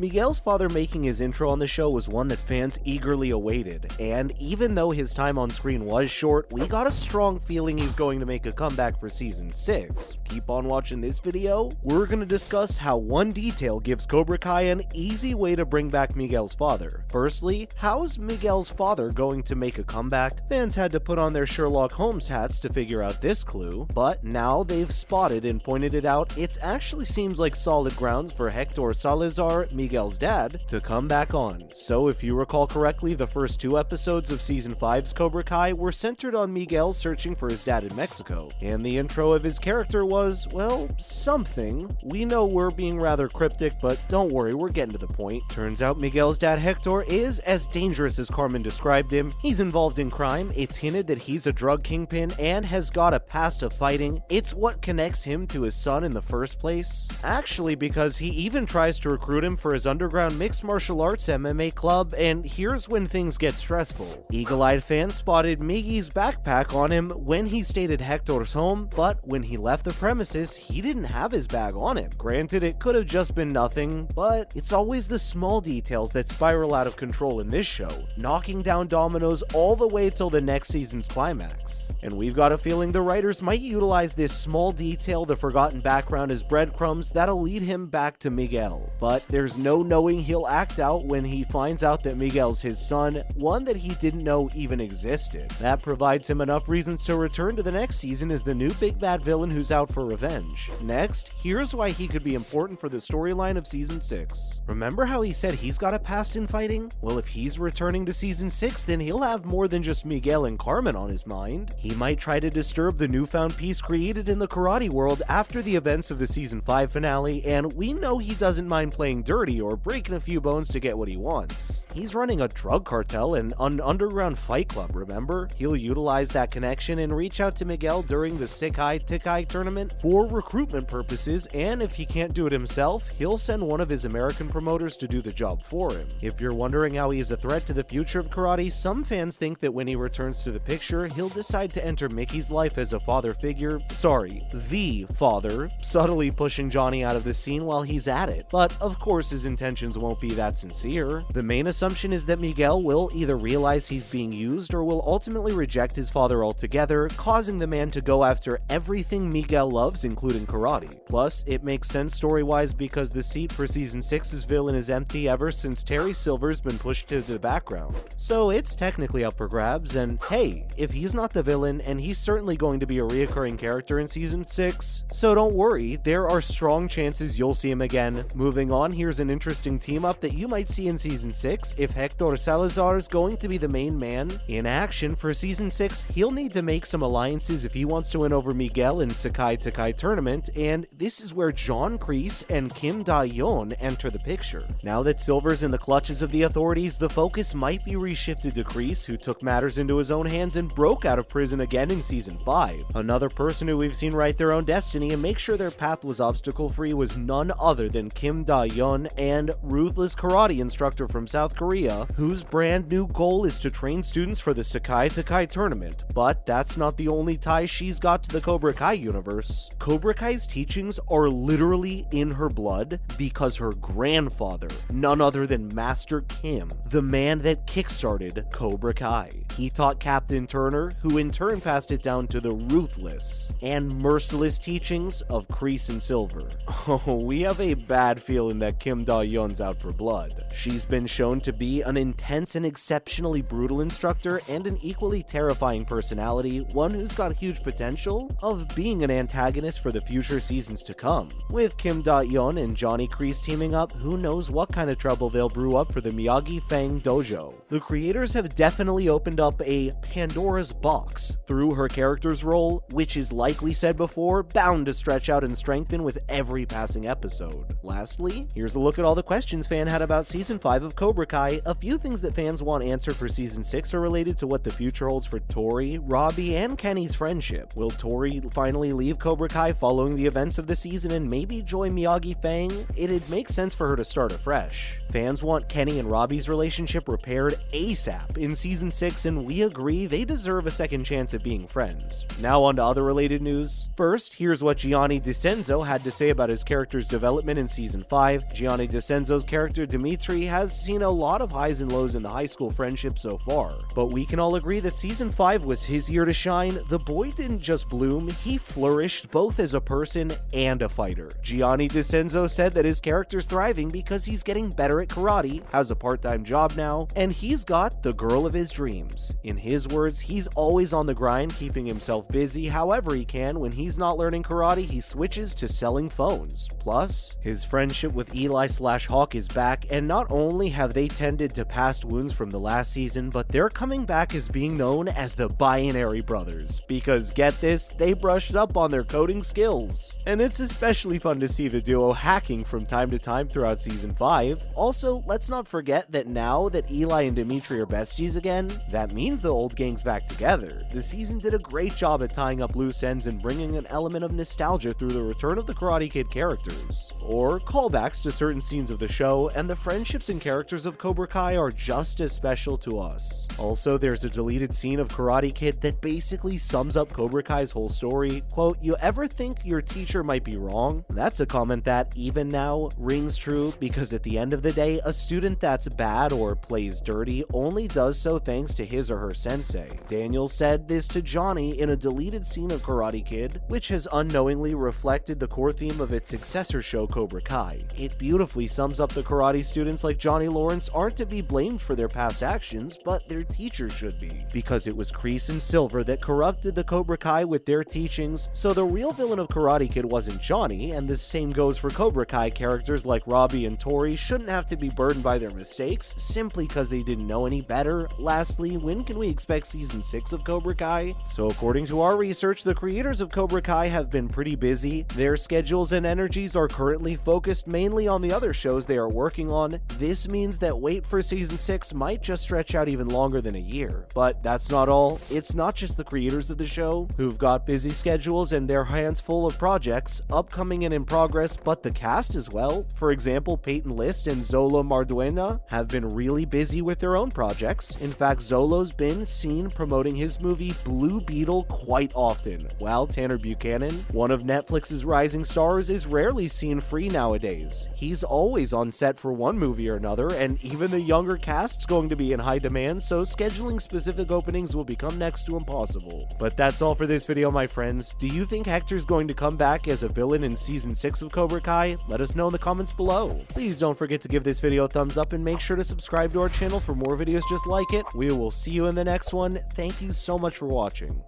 Miguel's father making his intro on the show was one that fans eagerly awaited, and even though his time on screen was short, we got a strong feeling he's going to make a comeback for season 6. Keep on watching this video, we're going to discuss how one detail gives Cobra Kai an easy way to bring back Miguel's father. Firstly, how's Miguel's father going to make a comeback? Fans had to put on their Sherlock Holmes hats to figure out this clue, but now they've spotted and pointed it out, it actually seems like solid grounds for Hector Salazar, Miguel's dad, to come back on. So if you recall correctly, the first 2 episodes of season 5's Cobra Kai were centered on Miguel searching for his dad in Mexico, and the intro of his character was, well, something. We know we're being rather cryptic, but don't worry, we're getting to the point. Turns out Miguel's dad Hector is as dangerous as Carmen described him. He's involved in crime, it's hinted that he's a drug kingpin, and has got a past of fighting. It's what connects him to his son in the first place. Actually, because he even tries to recruit him for his underground mixed martial arts MMA club, and here's when things get stressful. Eagle-eyed fans spotted Miggy's backpack on him when he stayed at Hector's home, but when he left the premises, he didn't have his bag on him. Granted, it could have just been nothing, but it's always the small details that spiral out of control in this show, knocking down dominoes all the way till the next season's climax. And we've got a feeling the writers might utilize this small detail, the forgotten background, as breadcrumbs that'll lead him back to Miguel. But there's no knowing he'll act out when he finds out that Miguel's his son, one that he didn't know even existed. That provides him enough reasons to return to the next season as the new big bad villain who's out for revenge. Next, here's why he could be important for the storyline of season 6. Remember how he said he's got a past in fighting? Well, if he's returning to season 6, then he'll have more than just Miguel and Carmen on his mind. He might try to disturb the newfound peace created in the karate world after the events of the season 5 finale, and we know he doesn't mind playing dirty or breaking a few bones to get what he wants. He's running a drug cartel and an underground fight club, remember? He'll utilize that connection and reach out to Miguel during the Sekai Tekai tournament for recruitment purposes, and if he can't do it himself, he'll send one of his American promoters to do the job for him. If you're wondering how he is a threat to the future of karate, some fans think that when he returns to the picture, he'll decide to enter Mickey's life as a father figure, the father, subtly pushing Johnny out of the scene while he's at it. But of course his intentions won't be that sincere. The main assumption is that Miguel will either realize he's being used or will ultimately reject his father altogether, causing the man to go after everything Miguel loves, including karate. Plus, it makes sense story-wise because the seat for season 6's villain is empty ever since Terry Silver's been pushed to the background. So it's technically up for grabs, and hey, if he's not the villain, and he's certainly going to be a reoccurring character in season 6, so don't worry, there are strong chances you'll see him again. Moving on, here's an interesting team up that you might see in season 6 if Hector Salazar is going to be the main man in action for season 6. He'll need to make some alliances if he wants to win over Miguel in Sekai Tekai tournament, and this is where John Kreese and Kim Da-yeon enter the picture. Now that Silver's in the clutches of the authorities, the focus might be reshifted to Kreese, who took matters into his own hands and broke out of prison again in season 5. Another person who we've seen write their own destiny and make sure their path was obstacle-free was none other than Kim Da-yeon, and ruthless karate instructor from South Korea, whose brand new goal is to train students for the Sekai Tekai tournament. But that's not the only tie she's got to the Cobra Kai universe. Cobra Kai's teachings are literally in her blood because her grandfather, none other than Master Kim, the man that kickstarted Cobra Kai. He taught Captain Turner, who in turn passed it down to the ruthless and merciless teachings of Kreese and Silver. Oh, we have a bad feeling that Kim Da-yeon's out for blood. She's been shown to be an intense and exceptionally brutal instructor and an equally terrifying personality, one who's got huge potential of being an antagonist for the future seasons to come. With Kim Da-yeon and Johnny Kreese teaming up, who knows what kind of trouble they'll brew up for the Miyagi Fang Dojo. The creators have definitely opened up a Pandora's box through her character's role, which is, likely said before, bound to stretch out and strengthen with every passing episode. Lastly, here's a look at all the questions fans had about season 5 of Cobra Kai. A few things that fans want answered for season 6 are related to what the future holds for Tory, Robbie, and Kenny's friendship. Will Tory finally leave Cobra Kai following the events of the season and maybe join Miyagi Fang? It'd make sense for her to start afresh. Fans want Kenny and Robbie's relationship repaired ASAP in season 6, and and we agree they deserve a second chance at being friends. Now on to other related news. First, here's what Gianni DiCenzo had to say about his character's development in Season 5. Gianni DiCenzo's character Dimitri has seen a lot of highs and lows in the high school friendship so far, but we can all agree that Season 5 was his year to shine. The boy didn't just bloom, he flourished both as a person and a fighter. Gianni DiCenzo said that his character's thriving because he's getting better at karate, has a part-time job now, and he's got the girl of his dreams. In his words, he's always on the grind, keeping himself busy however he can. When he's not learning karate, he switches to selling phones. Plus, his friendship with Eli/Hawk is back, and not only have they tended to past wounds from the last season, but they're coming back as being known as the Binary Brothers, because get this, they brushed up on their coding skills. And it's especially fun to see the duo hacking from time to time throughout Season 5. Also, let's not forget that now that Eli and Dimitri are besties again, that means the old gang's back together. The season did a great job at tying up loose ends and bringing an element of nostalgia through the return of the Karate Kid characters, or callbacks to certain scenes of the show, and the friendships and characters of Cobra Kai are just as special to us. Also, there's a deleted scene of Karate Kid that basically sums up Cobra Kai's whole story. Quote, "You ever think your teacher might be wrong?" That's a comment that, even now, rings true, because at the end of the day, a student that's bad or plays dirty only does so thanks to his or her sensei. Daniel said this to Johnny in a deleted scene of Karate Kid, which has unknowingly reflected the core theme of its successor show Cobra Kai. It beautifully sums up the karate students like Johnny Lawrence aren't to be blamed for their past actions, but their teachers should be, because it was Kreese and Silver that corrupted the Cobra Kai with their teachings. So the real villain of Karate Kid wasn't Johnny, and the same goes for Cobra Kai characters like Robbie and Tory shouldn't have to be burdened by their mistakes simply because they didn't know any better. Lastly, when can we expect Season 6 of Cobra Kai? So according to our research, the creators of Cobra Kai have been pretty busy. Their schedules and energies are currently focused mainly on the other shows they are working on. This means that wait for Season 6 might just stretch out even longer than a year. But that's not all. It's not just the creators of the show who've got busy schedules and their hands full of projects upcoming and in progress, but the cast as well. For example, Peyton List and Zolo Marduena have been really busy with their own projects. In fact, Zolo's been seen promoting his movie Blue Beetle quite often, while Tanner Buchanan, one of Netflix's rising stars, is rarely seen free nowadays. He's always on set for one movie or another, and even the younger cast's going to be in high demand, so scheduling specific openings will become next to impossible. But that's all for this video, my friends. Do you think Hector's going to come back as a villain in Season 6 of Cobra Kai? Let us know in the comments below. Please don't forget to give this video a thumbs up and make sure to subscribe to our channel for more videos just like it. We will see you in the next one. Thank you so much for watching.